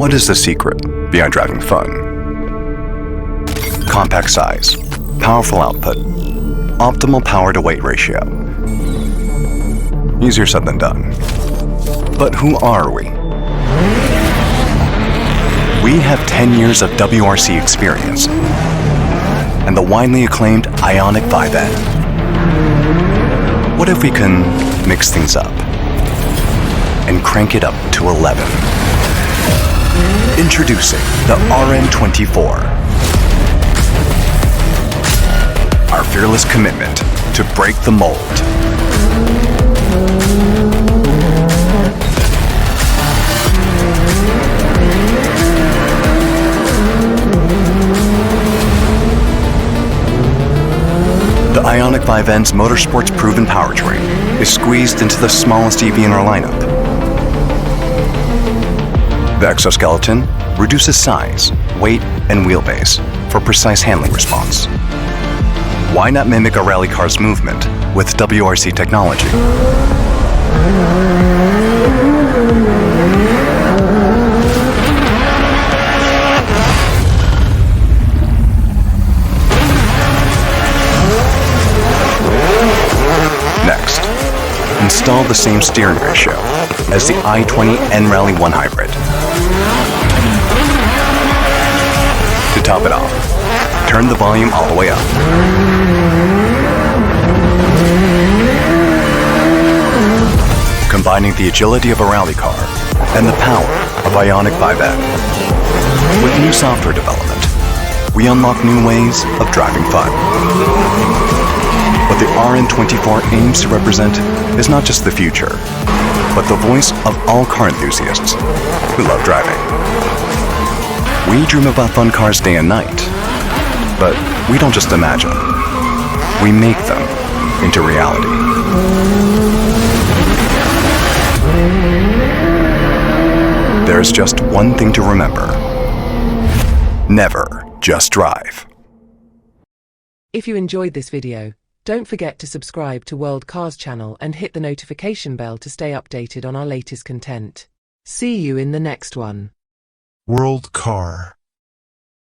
What is the secret behind driving fun? Compact size, powerful output, optimal power-to-weight ratio. Easier said than done. But who are we? We have 10 years of WRC experience and the widely acclaimed Ioniq 5N. What if we can mix things up and crank it up to 11? Introducing the RN24. Our fearless commitment to break the mold. The Ioniq 5N's motorsport's proven powertrain is squeezed into the smallest EV in our lineup. The exoskeleton reduces size, weight, and wheelbase for precise handling response. Why not mimic a rally car's movement with WRC technology? Next, install the same steering ratio as the i20 N Rally 1 Hybrid. To top it off, turn the volume all the way up. Combining the agility of a rally car and the power of Ioniq 5N. With new software development, we unlock new ways of driving fun. What the RN24 aims to represent is not just the future, but the voice of all car enthusiasts who love driving. We dream about fun cars day and night, but we don't just imagine. We make them into reality. There's just one thing to remember. Never just drive. If you enjoyed this video, don't forget to subscribe to World Cars channel and hit the notification bell to stay updated on our latest content. See you in the next one. World Car.